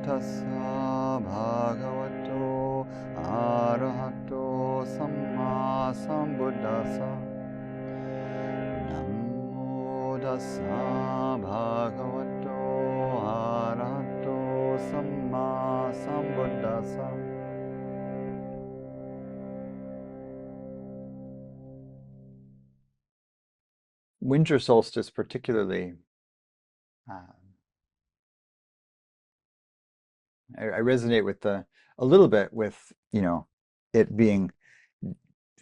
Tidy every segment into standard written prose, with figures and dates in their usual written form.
tassa bhagavato arahato samma sambuddhassa. Namo tassa bhagavato arahato samma sambuddhassa. Winter solstice particularly, I resonate with a little bit with, it being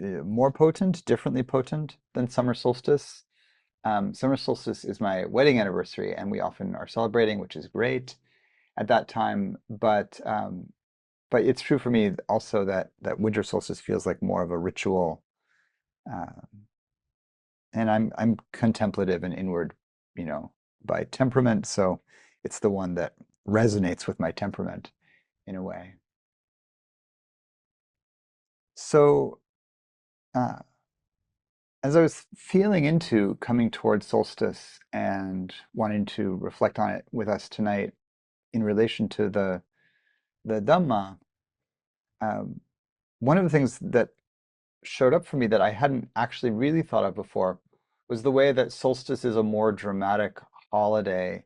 more potent, differently potent than summer solstice. Summer solstice is my wedding anniversary, and we often are celebrating, which is great at that time. But it's true for me also that winter solstice feels like more of a ritual, uh, and I'm contemplative and inward, by temperament. So it's the one that resonates with my temperament in a way. So uh, as I was feeling into coming towards solstice and wanting to reflect on it with us tonight in relation to the Dhamma, um, one of the things that showed up for me that I hadn't actually really thought of before was the way that solstice is a more dramatic holiday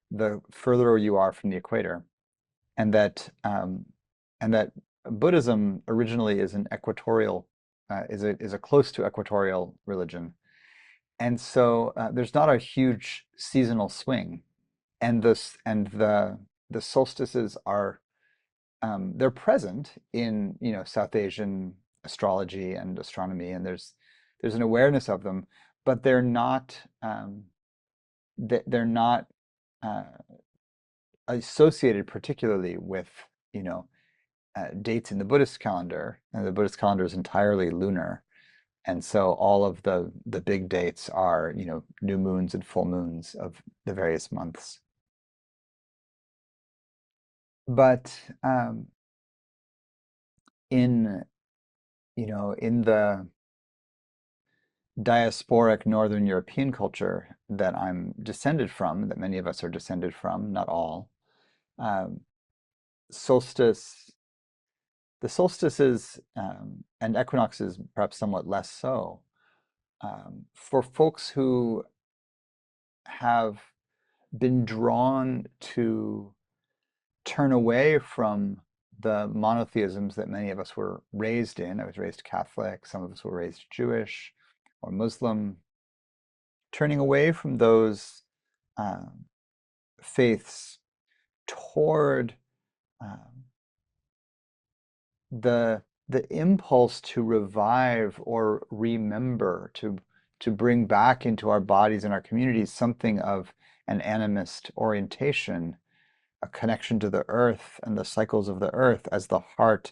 the further you are from the equator, and that Buddhism originally is an equatorial is a close to equatorial religion, and so there's not a huge seasonal swing, and the solstices are they're present in South Asian astrology and astronomy, and there's an awareness of them, but they're not uh, associated particularly with dates in the Buddhist calendar, and the Buddhist calendar is entirely lunar, and so all of the big dates are new moons and full moons of the various months. But in in the diasporic Northern European culture that I'm descended from, that many of us are descended from, not all, um, solstice, the solstices and equinoxes, perhaps somewhat less so, for folks who have been drawn to turn away from the monotheisms that many of us were raised in. I was raised Catholic, some of us were raised Jewish or Muslim, turning away from those um, faiths toward um, the impulse to revive or remember, to bring back into our bodies and our communities something of an animist orientation, a connection to the earth and the cycles of the earth as the heart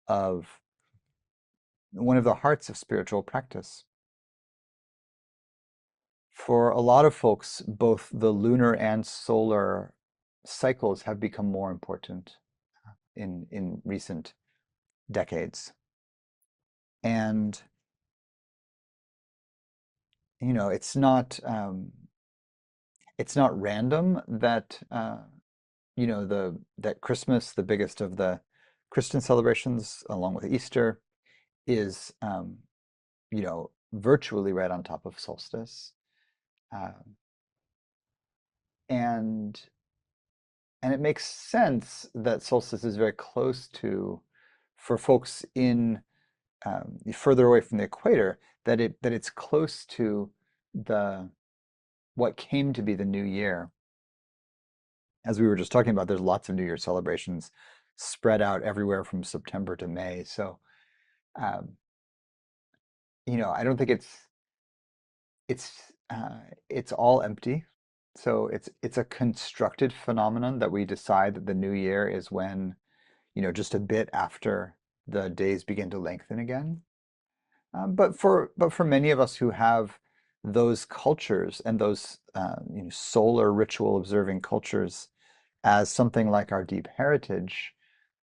of one of the hearts of spiritual practice. For a lot of folks, both the lunar and solar cycles have become more important in recent decades. And it's not random that that Christmas, the biggest of the Christian celebrations, along with Easter, is virtually right on top of solstice, um, and and it makes sense that solstice is very close to, for folks in further away from the equator, that it's close to the what came to be the new year. As we were just talking about, there's lots of New Year celebrations spread out everywhere from September to May. So, um, I don't think it's it's all empty. So it's a constructed phenomenon that we decide that the new year is when, just a bit after the days begin to lengthen again. But for many of us who have those cultures and those solar ritual observing cultures as something like our deep heritage,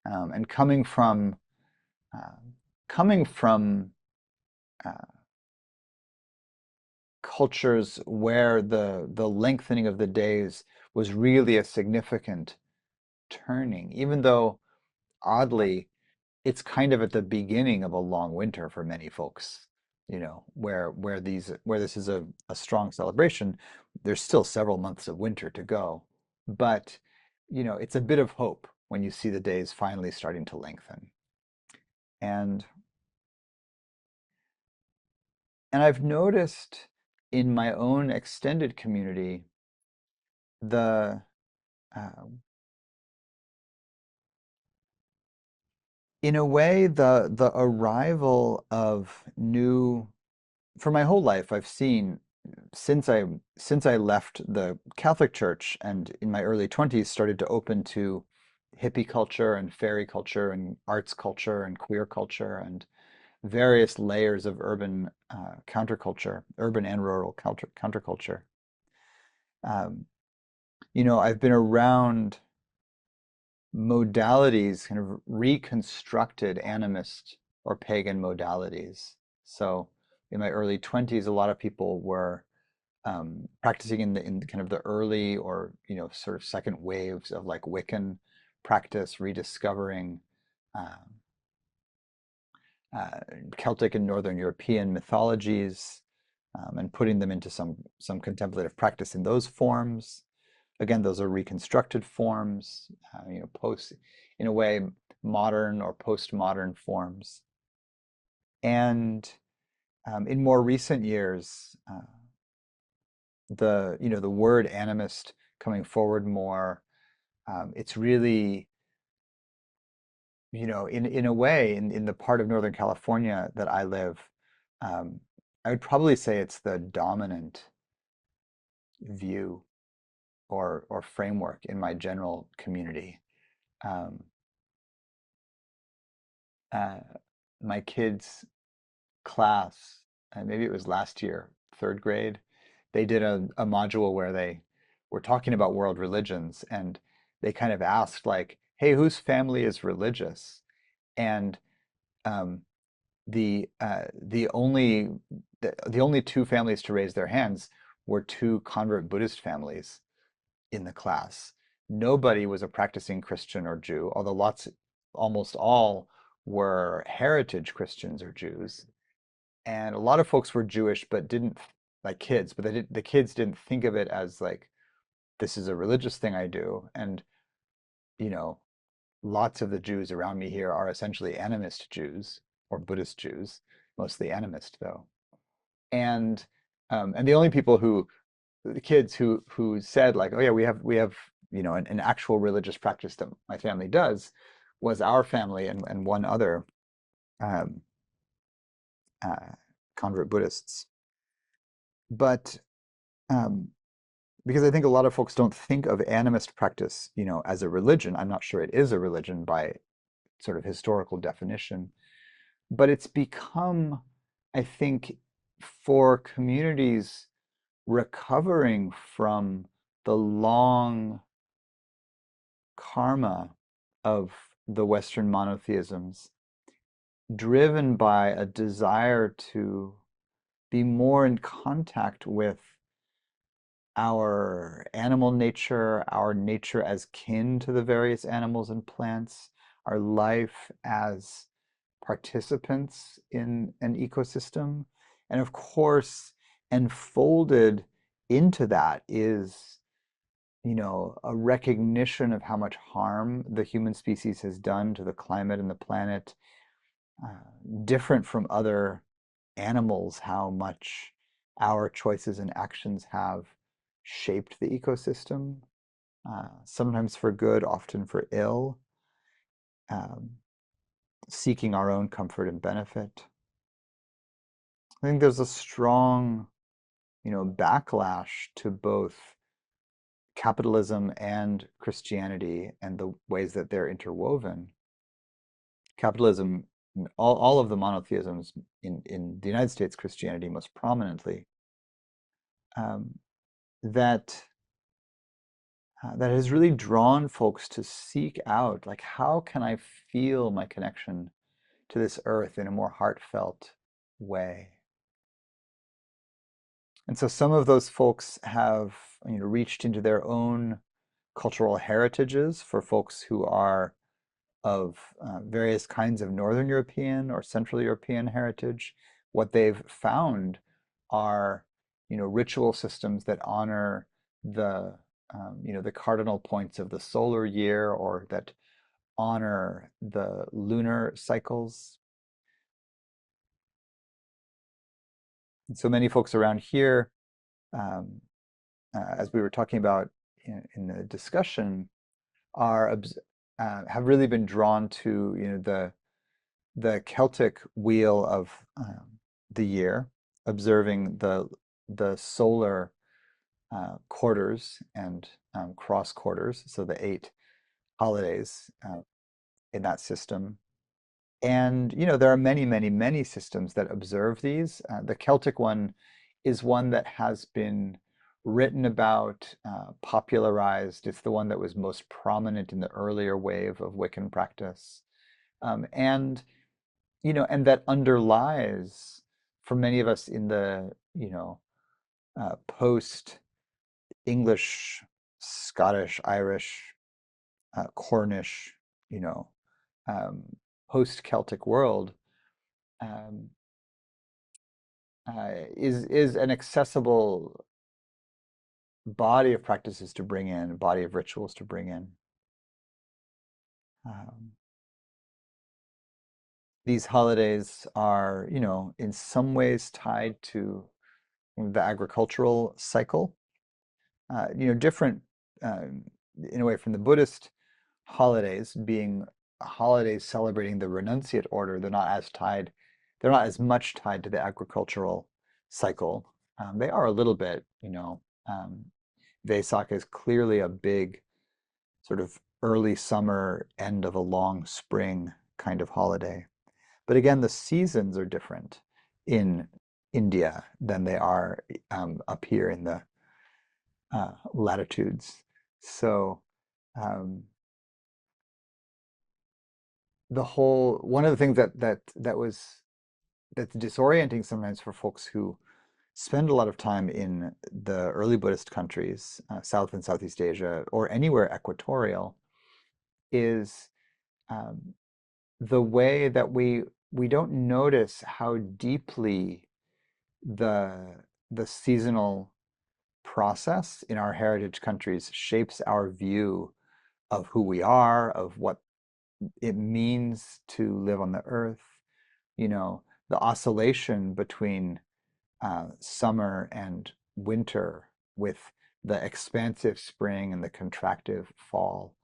and uh, coming from uh, cultures where the lengthening of the days was really a significant turning, even though oddly, it's kind of at the beginning of a long winter for many folks, where this is a strong celebration, there's still several months of winter to go. But, it's a bit of hope when you see the days finally starting to lengthen. And and I've noticed in my own extended community the um, in a way the arrival of new for my whole life I've seen since I left the Catholic Church and in my early 20s started to open to hippie culture and fairy culture and arts culture and queer culture and various layers of urban counterculture, urban and rural counterculture. Um, I've been around modalities, kind of reconstructed animist or pagan modalities. So in my early 20s, a lot of people were practicing in kind of the early or sort of second waves of like Wiccan practice, rediscovering um, uh, Celtic and Northern European mythologies, and putting them into some contemplative practice in those forms. Again, those are reconstructed forms, post in a way modern or postmodern forms. And in more recent years, the word animist coming forward more. It's really, in a way, in the part of Northern California that I live, um, I would probably say it's the dominant view or framework in my general community. Um, uh, my kids' class, and maybe it was last year, third grade, they did a module where they were talking about world religions, and they kind of asked like, "Hey, whose family is religious?" And um, the only two families to raise their hands were two convert Buddhist families in the class. Nobody was a practicing Christian or Jew, although almost all were heritage Christians or Jews. And a lot of folks were Jewish, but didn't like kids, but the kids didn't think of it as like, this is a religious thing I do. And, you know, lots of the Jews around me here are essentially animist Jews or Buddhist Jews, mostly animist though. And and the only people who the kids who said like, oh yeah, we have an actual religious practice that my family does was our family and one other um, uh, convert Buddhists. But um, because I think a lot of folks don't think of animist practice, as a religion. I'm not sure it is a religion by sort of historical definition, but it's become, I think, for communities recovering from the long karma of the Western monotheisms, driven by a desire to be more in contact with our animal nature, our nature as kin to the various animals and plants, our life as participants in an ecosystem. And of course, enfolded into that is, a recognition of how much harm the human species has done to the climate and the planet, uh, different from other animals, how much our choices and actions have shaped the ecosystem, sometimes for good, often for ill, um, seeking our own comfort and benefit. I think there's a strong, backlash to both capitalism and Christianity and the ways that they're interwoven. Capitalism, all of the monotheisms in the United States, Christianity most prominently, um, that that has really drawn folks to seek out, like, how can I feel my connection to this earth in a more heartfelt way? And so some of those folks have, reached into their own cultural heritages for folks who are of various kinds of Northern European or Central European heritage. What they've found are, ritual systems that honor the, the cardinal points of the solar year, or that honor the lunar cycles. And so many folks around here, um, as we were talking about in the discussion, have really been drawn to the Celtic wheel of the year, observing the solar quarters and cross quarters, so the 8 holidays in that system. And there are many, many, many systems that observe these. The Celtic one is one that has been written about, popularized. It's the one that was most prominent in the earlier wave of Wiccan practice. And and that underlies for many of us in the, post English, Scottish, Irish, Cornish, you know, um, post Celtic world, um, is an accessible body of practices to bring in, a body of rituals to bring in. Um, these holidays are, in some ways tied to the agricultural cycle, different in a way from the Buddhist holidays being holidays celebrating the renunciate order. They're not as much tied to the agricultural cycle. They are a little bit, Vesak is clearly a big sort of early summer, end of a long spring kind of holiday. But again, the seasons are different in India than they are up here in the latitudes. So um, one of the things that's disorienting sometimes for folks who spend a lot of time in the early Buddhist countries, South and Southeast Asia, or anywhere equatorial, is um, the way that we don't notice how deeply the the seasonal process in our heritage countries shapes our view of who we are, of what it means to live on the earth. The oscillation between summer and winter, with the expansive spring and the contractive fall,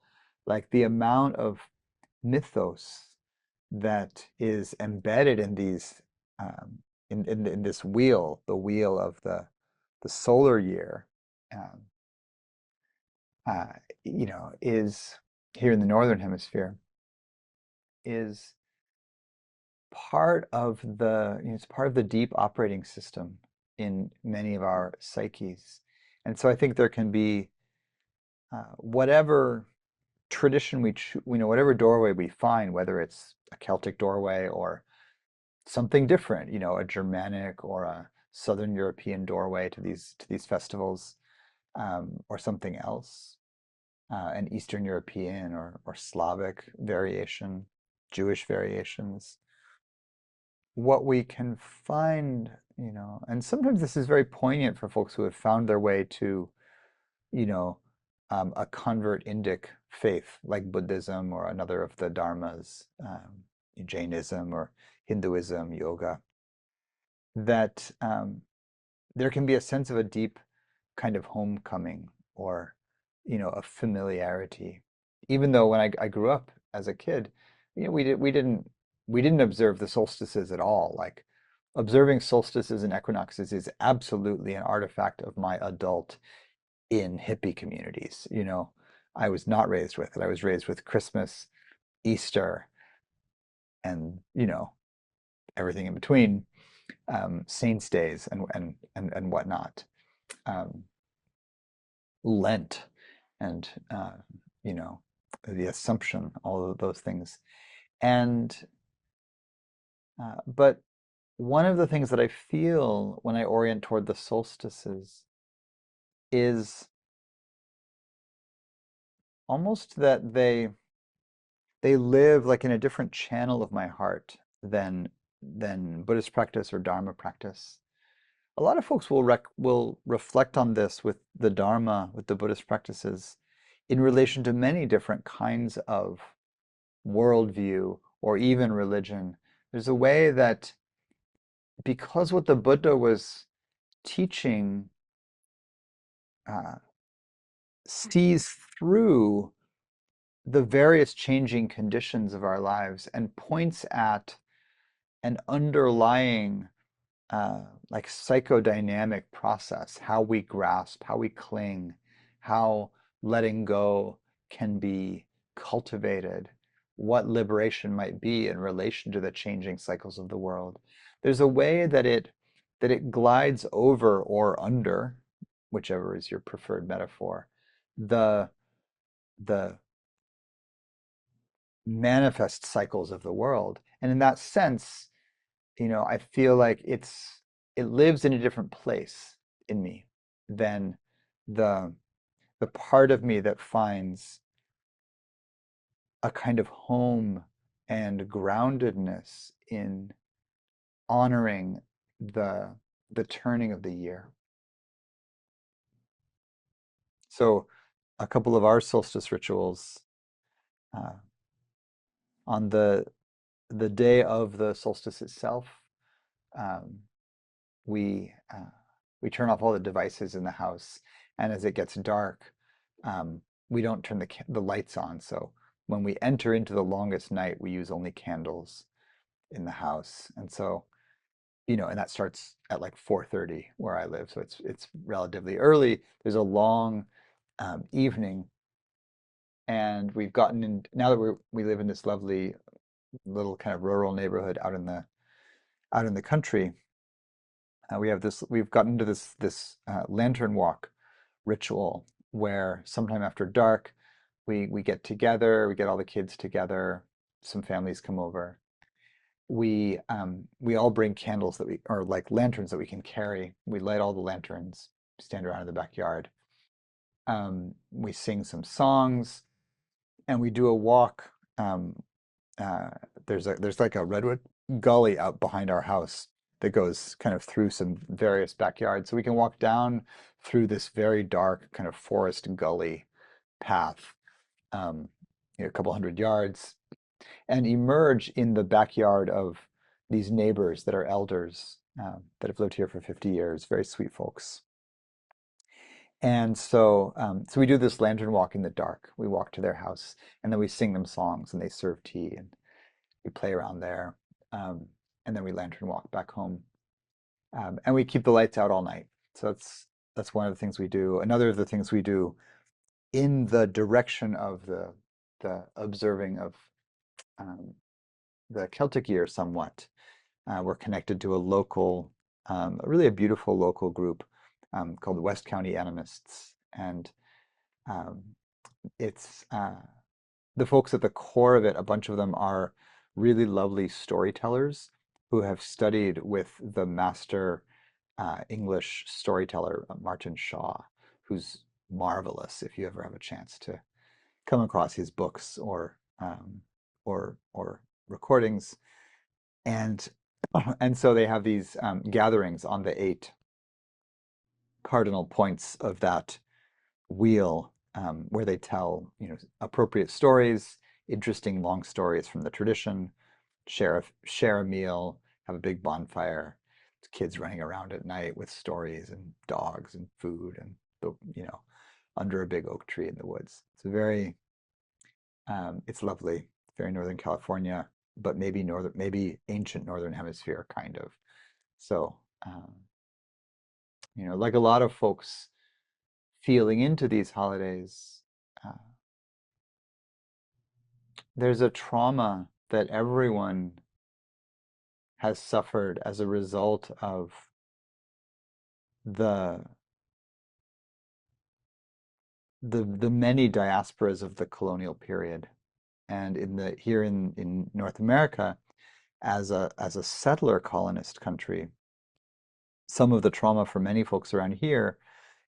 like the amount of mythos that is embedded in these in this wheel, the wheel of the solar year, um, uh, is here in the northern hemisphere, is part of it's part of the deep operating system in many of our psyches. And so I think there can be whatever tradition whatever doorway we find, whether it's a Celtic doorway or something different, a Germanic or a Southern European doorway to these festivals, or something else, an Eastern European or Slavic variation, Jewish variations. What we can find, and sometimes this is very poignant for folks who have found their way to, you know, a convert Indic faith like Buddhism or another of the dharmas, Jainism or Hinduism, yoga, that there can be a sense of a deep kind of homecoming, or, a familiarity. Even though when I grew up as a kid, we didn't observe the solstices at all. Like, observing solstices and equinoxes is absolutely an artifact of my adult in hippie communities. I was not raised with it. I was raised with Christmas, Easter, and everything in between, saints' days and whatnot, um, Lent, and you know the Assumption, all of those things. And but one of the things that I feel when I orient toward the solstices is almost that they live like in a different channel of my heart than Buddhist practice or Dharma practice. A lot of folks will reflect on this with the Dharma, with the Buddhist practices, in relation to many different kinds of worldview or even religion. There's a way that because what the Buddha was teaching uh, sees through the various changing conditions of our lives and points at an underlying like psychodynamic process, how we grasp, how we cling, how letting go can be cultivated, what liberation might be in relation to the changing cycles of the world. There's a way that it glides over or under, whichever is your preferred metaphor, the the manifest cycles of the world. And in that sense, I feel like it lives in a different place in me than the the part of me that finds a kind of home and groundedness in honoring the the turning of the year. So a couple of our solstice rituals uh, on the day of the solstice itself, um, we we turn off all the devices in the house, and as it gets dark, we don't turn the lights on. So when we enter into the longest night, we use only candles in the house, and so and that starts at like 4:30 where I live, so it's relatively early. There's a long evening, and we've gotten in now that we live in this lovely little kind of rural neighborhood out in the country. We've gotten into this lantern walk ritual where sometime after dark we get together, we get all the kids together, some families come over. We all bring candles that we or like lanterns that we can carry. We light all the lanterns, stand around in the backyard. We sing some songs and we do a walk. Uh, there's like a redwood gully out behind our house that goes kind of through some various backyards. So we can walk down through this very dark kind of forest gully path, um, a couple hundred yards, and emerge in the backyard of these neighbors that are elders that have lived here for 50 years, very sweet folks. And so we do this lantern walk in the dark. We walk to their house, and then we sing them songs, and they serve tea, and we play around there, um, and then we lantern walk back home, and we keep the lights out all night. So that's one of the things we do. Another of the things we do in the direction of the observing of um, the Celtic year somewhat. We're connected to a local, really a beautiful local group called the West County Animists, and um, it's the folks at the core of it, a bunch of them are really lovely storytellers who have studied with the master English storyteller Martin Shaw, who's marvelous if you ever have a chance to come across his books or recordings. And and so they have these gatherings on the 8 cardinal points of that wheel where they tell appropriate stories, interesting long stories from the tradition, share a meal, have a big bonfire, kids running around at night with stories and dogs and food and under a big oak tree in the woods. It's lovely, very Northern California, but maybe ancient Northern Hemisphere kind of. So like a lot of folks feeling into these holidays, uh, there's a trauma that everyone has suffered as a result of the the many diasporas of the colonial period. And here in North America, as a settler colonist country, some of the trauma for many folks around here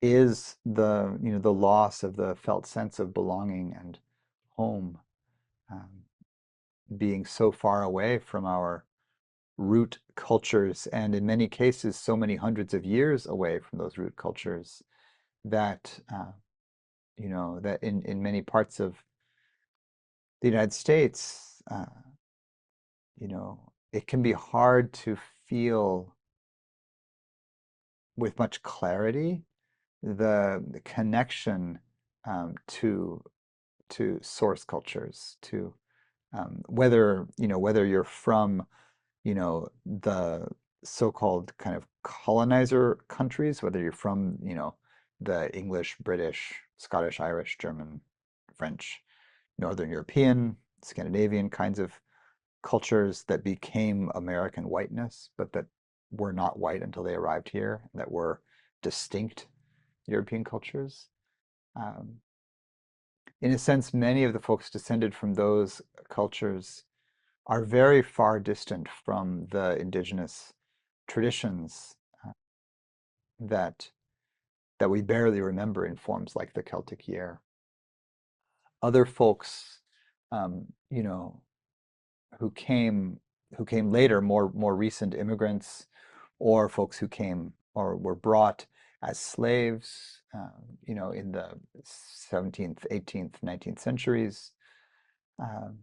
is the loss of the felt sense of belonging and home, um, being so far away from our root cultures, and in many cases, so many hundreds of years away from those root cultures that that in many parts of the United States, it can be hard to feel with much clarity the connection to source cultures, to whether you're from the so-called kind of colonizer countries, whether you're from the English, British, Scottish, Irish, German, French, Northern European, Scandinavian kinds of cultures that became American whiteness, but that were not white until they arrived here, that were distinct European cultures. Um, in a sense, many of the folks descended from those cultures are very far distant from the indigenous traditions that we barely remember in forms like the Celtic year. Other folks, um, you know, who came later, more recent immigrants, or folks who came or were brought as slaves, in the 17th, 18th, 19th centuries. Um,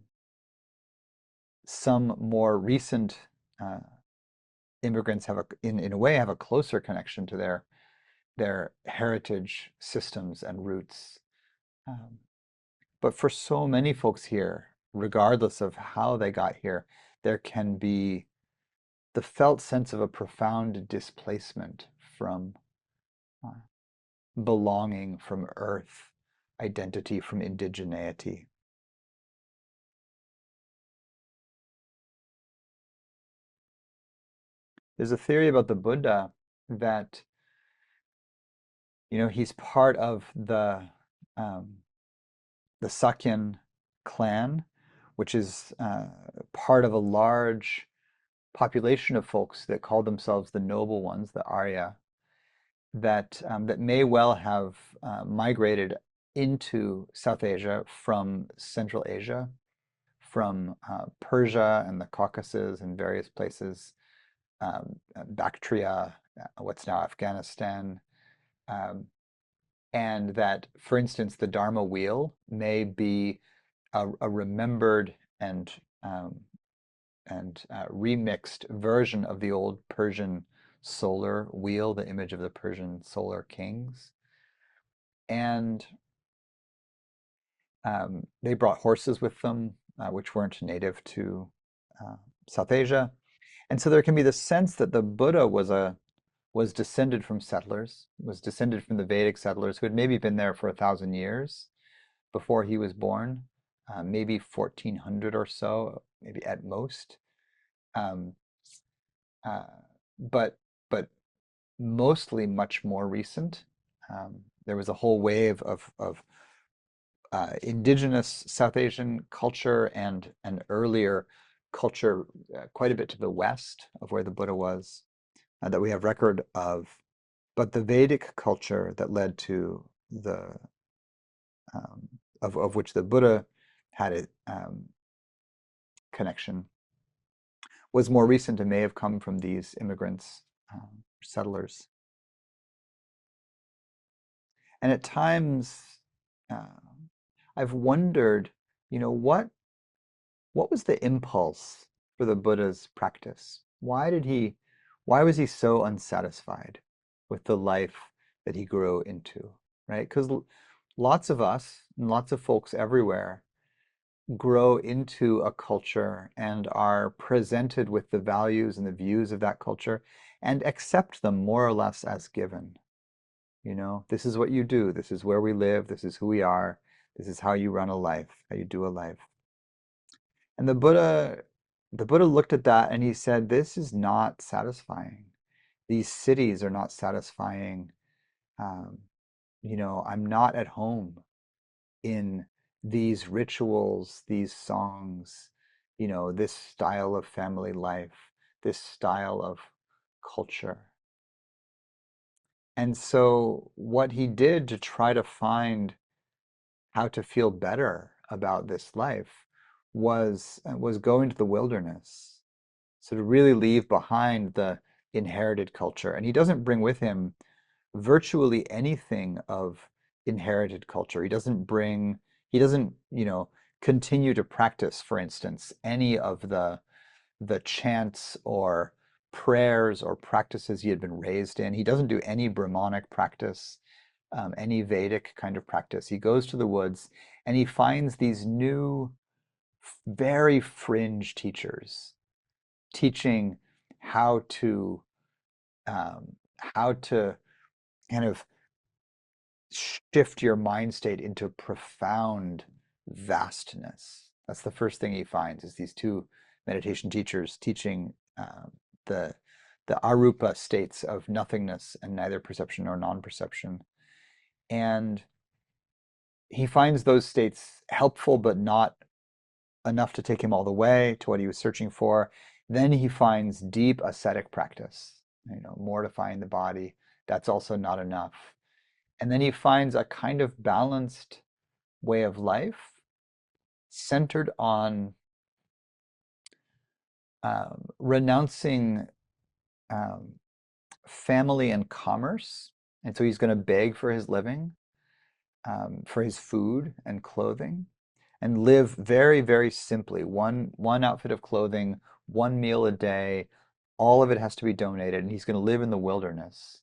some more recent uh, immigrants in a way, have a closer connection to their heritage systems and roots. Um, but for so many folks here, regardless of how they got here, there can be the felt sense of a profound displacement from uh, belonging, from earth, identity, from indigeneity. There's a theory about the Buddha that, he's part of um, the Sakyan clan, which is part of a large population of folks that call themselves the noble ones, the Arya, that may well have migrated into South Asia from Central Asia, from Persia and the Caucasus and various places, Bactria, what's now Afghanistan, um, and that, for instance, the Dharma wheel may be a remembered um, and remixed version of the old Persian solar wheel, the image of the Persian solar kings. And they brought horses with them, which weren't native to uh, South Asia. And so there can be the sense that the Buddha was descended from settlers, was descended from the Vedic settlers who had maybe been there for 1,000 years before he was born, maybe 1,400 or so, maybe at most. Um, uh, but but mostly much more recent. There was a whole wave of indigenous South Asian culture and an earlier culture, quite a bit to the west of where the Buddha was, that we have record of. But the Vedic culture that led to the um, of which the Buddha had a connection was more recent and may have come from these immigrants, settlers. And at times, uh, I've wondered, what was the impulse for the Buddha's practice? Why was he so unsatisfied with the life that he grew into, right? Because lots of us and lots of folks everywhere grow into a culture and are presented with the values and the views of that culture and accept them more or less as given. This is what you do, this is where we live, this is who we are, this is how you run a life, how you do a life. And the Buddha looked at that and he said, this is not satisfying. These cities are not satisfying. Um, I'm not at home in these rituals, these songs, this style of family life, this style of culture. And so what he did to try to find how to feel better about this life was go into the wilderness. So to really leave behind the inherited culture. And he doesn't bring with him virtually anything of inherited culture. He doesn't, continue to practice, for instance, any of the chants or prayers or practices he had been raised in. He doesn't do any Brahmanic practice, any Vedic kind of practice. He goes to the woods and he finds these new, very fringe teachers teaching how to how to kind of shift your mind state into profound vastness. That's the first thing he finds is these two meditation teachers teaching the the arupa states of nothingness and neither perception nor non-perception. And he finds those states helpful, but not enough to take him all the way to what he was searching for. Then he finds deep ascetic practice, mortifying the body. That's also not enough. And then he finds a kind of balanced way of life centered on renouncing um, family and commerce. And so he's going to beg for his living, for his food and clothing, and live very, very simply. One outfit of clothing, one meal a day. All of it has to be donated, and he's going to live in the wilderness.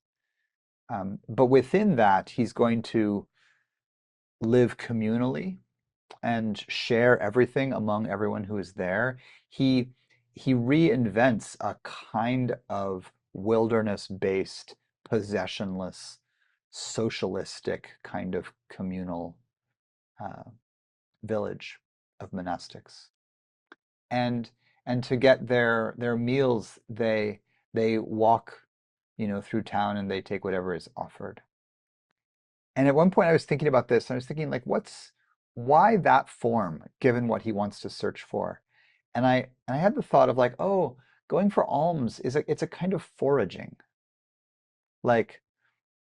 But within that, he's going to live communally and share everything among everyone who is there. He he reinvents a kind of wilderness-based, possessionless, socialistic kind of communal uh, village of monastics. And and to get their meals, they walk, through town and they take whatever is offered. And at one point I was thinking about this, and I was thinking like, why that form given what he wants to search for? And I had the thought of like, oh, going for alms it's a kind of foraging. Like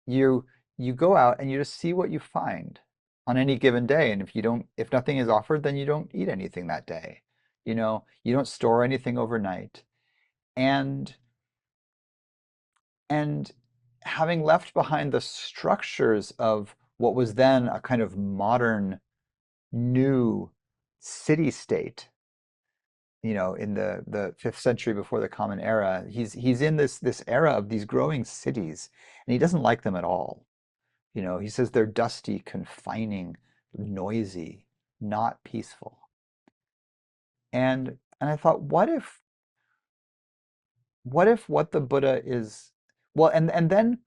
you you go out and you just see what you find on any given day. And if nothing is offered, then you don't eat anything that day. You don't store anything overnight. And and having left behind the structures of what was then a kind of modern new city state, in the fifth century before the Common Era, he's in this era of these growing cities, and he doesn't like them at all. He says they're dusty, confining, noisy, not peaceful. And I thought, what if what the Buddha is, well, and then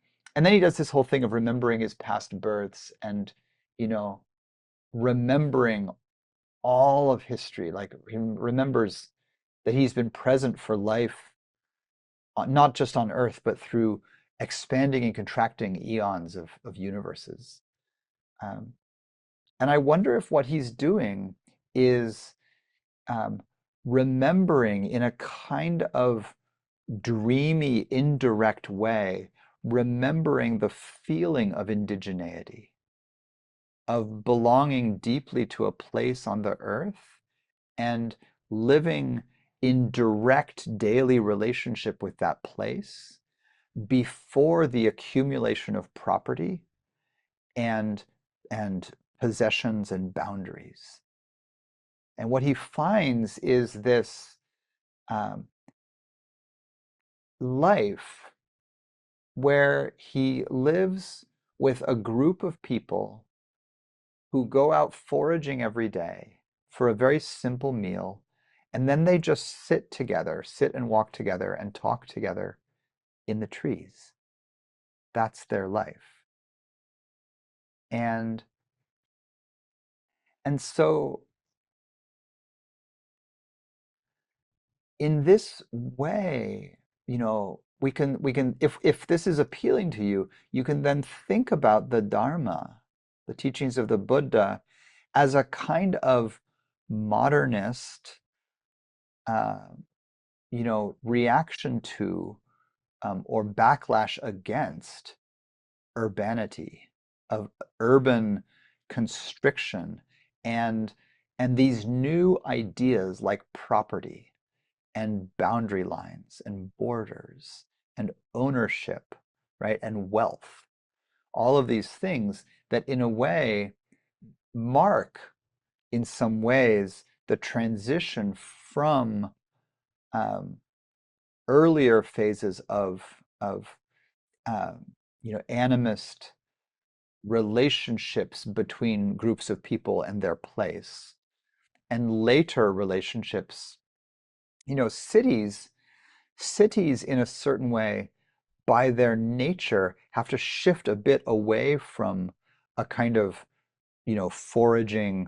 he does this whole thing of remembering his past births and, you know, remembering all of history. Like he remembers that he's been present for life, not just on Earth, but through expanding and contracting eons of universes. Um, and I wonder if what he's doing is um, remembering in a kind of dreamy, indirect way, remembering the feeling of indigeneity, of belonging deeply to a place on the earth and living in direct daily relationship with that place before the accumulation of property and and possessions and boundaries. And what he finds is this um, life where he lives with a group of people who go out foraging every day for a very simple meal, and then they just sit together, sit and walk together and talk together in the trees. That's their life. And and so in this way, we can if this is appealing to you, you can then think about the Dharma, the teachings of the Buddha, as a kind of modernist, uh, reaction to or backlash against urbanity, of urban constriction, and these new ideas like property and boundary lines and borders and ownership, right? And wealth, all of these things that in a way mark, in some ways, the transition from um, earlier phases of um, animist relationships between groups of people and their place, and later relationships. Cities in a certain way, by their nature, have to shift a bit away from a kind of foraging,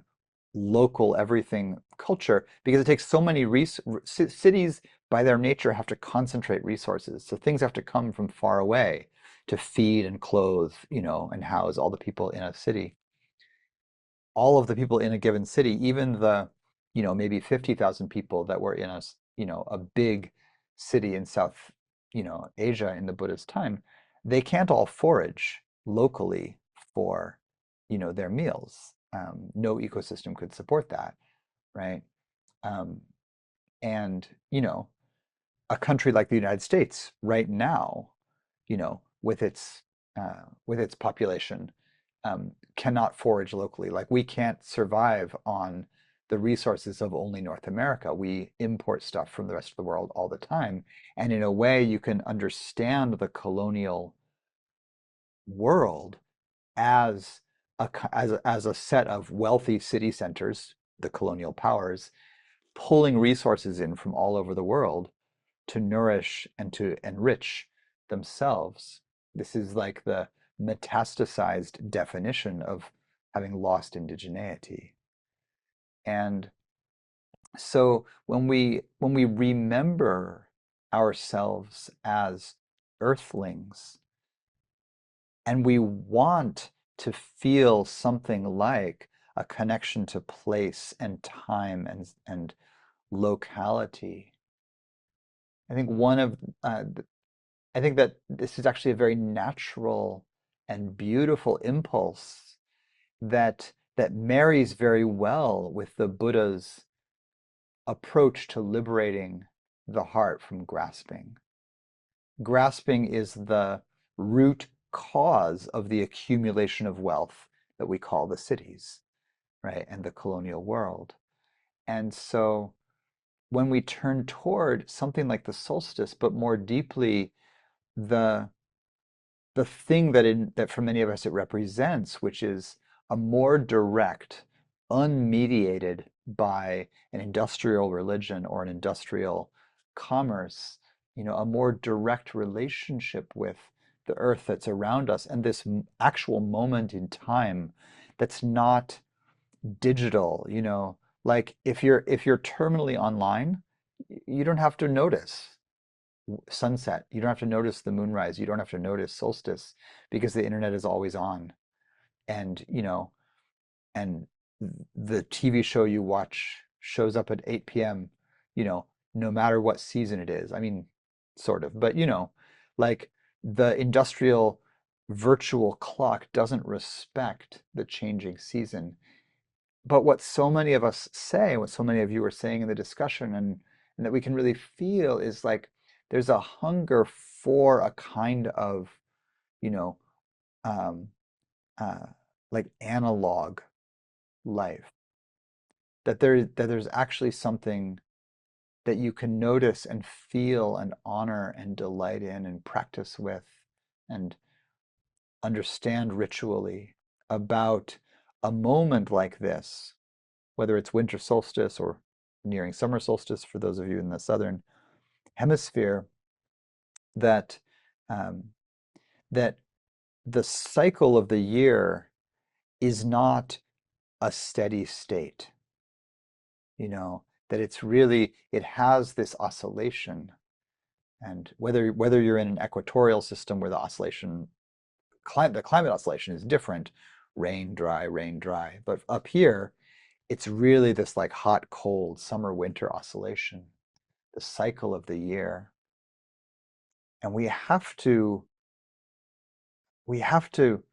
local everything culture, because it takes so many cities by their nature have to concentrate resources. So things have to come from far away to feed and clothe, and house all the people in a city. All of the people in a given city, even the, maybe 50,000 people that were in a big city in South, Asia in the Buddhist time, they can't all forage locally for, their meals. No ecosystem could support that, right? Um, and, a country like the United States right now, with its population, cannot forage locally. Like, we can't survive on the resources of only North America. We import stuff from the rest of the world all the time. And in a way, you can understand the colonial world as as a set of wealthy city centers, the colonial powers, pulling resources in from all over the world to nourish and to enrich themselves. This is like the metastasized definition of having lost indigeneity. And so when we remember ourselves as earthlings, and we want to feel something like a connection to place and time and locality, I think one of I think that this is actually a very natural and beautiful impulse that marries very well with the Buddha's approach to liberating the heart from grasping. Grasping is the root cause of the accumulation of wealth that we call the cities, right, and the colonial world. And so when we turn toward something like the solstice, but more deeply the the thing that for many of us it represents, which is a more direct, unmediated by an industrial religion or an industrial commerce, a more direct relationship with the earth that's around us, and this actual moment in time that's not digital. Like, if you're terminally online, you don't have to notice sunset. You don't have to notice the moonrise. You don't have to notice solstice, because the internet is always on. And, and the TV show you watch shows up at 8 p.m., no matter what season it is. I mean, sort of, but, like, the industrial virtual clock doesn't respect the changing season. But what so many of us say, what so many of you are saying in the discussion, and that we can really feel, is like there's a hunger for a kind of, you know, um, uh, like analog life. That there's actually something that you can notice and feel and honor and delight in and practice with and understand ritually about a moment like this, whether it's winter solstice or nearing summer solstice for those of you in the southern hemisphere, that um, that the cycle of the year is not a steady state, that it has this oscillation. And whether you're in an equatorial system where the climate oscillation is different, rain, dry, but up here, it's really this like hot, cold, summer, winter oscillation, the cycle of the year. And we have to we have to,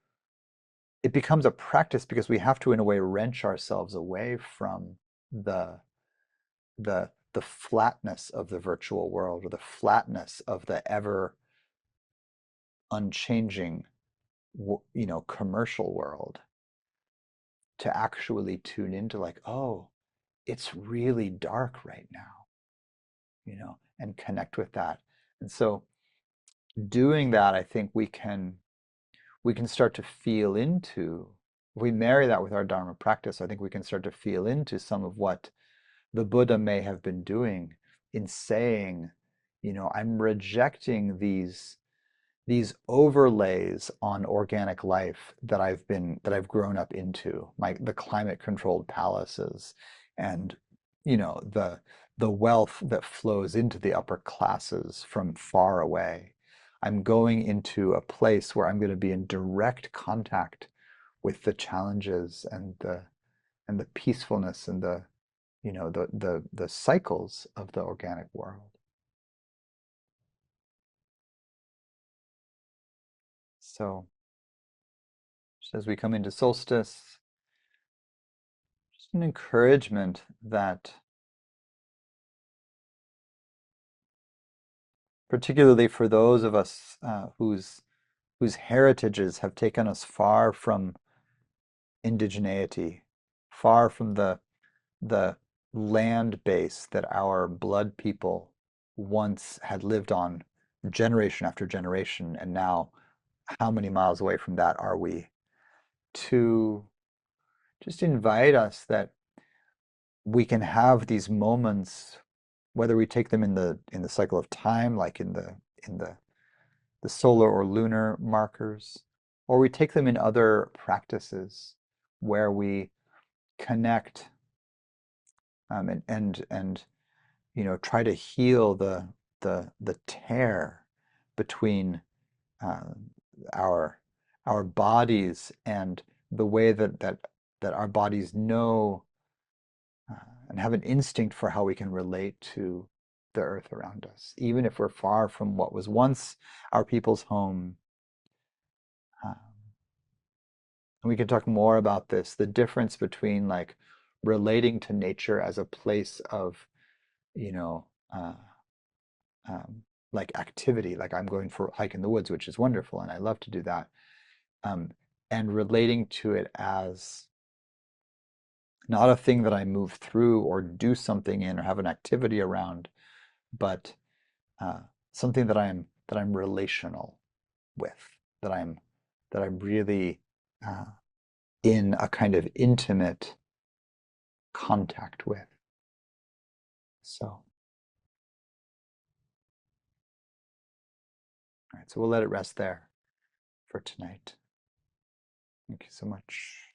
it becomes a practice because we have to, in a way, wrench ourselves away from the the flatness of the virtual world or the flatness of the ever unchanging, commercial world, to actually tune into like, oh, it's really dark right now, and connect with that. And so doing that, I think we can start to feel into, if we marry that with our Dharma practice, I think we can start to feel into some of what the Buddha may have been doing in saying, I'm rejecting these overlays on organic life that I've grown up into, the climate controlled palaces and the wealth that flows into the upper classes from far away. I'm going into a place where I'm going to be in direct contact with the challenges and the peacefulness and the cycles of the organic world. So just as we come into solstice, just an encouragement that, particularly for those of us whose heritages have taken us far from indigeneity, far from the land base that our blood people once had lived on generation after generation, and now how many miles away from that are we? To just invite us that we can have these moments, whether we take them in the cycle of time, like in the solar or lunar markers, or we take them in other practices where we connect, and try to heal the tear between uh, our our bodies and the way that our bodies know, uh, and have an instinct for how we can relate to the earth around us, even if we're far from what was once our people's home. Um, and we can talk more about this, the difference between like relating to nature as a place of, you know, uh, um, like activity, like I'm going for a hike in the woods, which is wonderful, and I love to do that, um, and relating to it as not a thing that I move through or do something in or have an activity around, but uh, something that I'm relational with, that I'm really uh, in a kind of intimate contact with. So, all right, so we'll let it rest there for tonight. Thank you so much.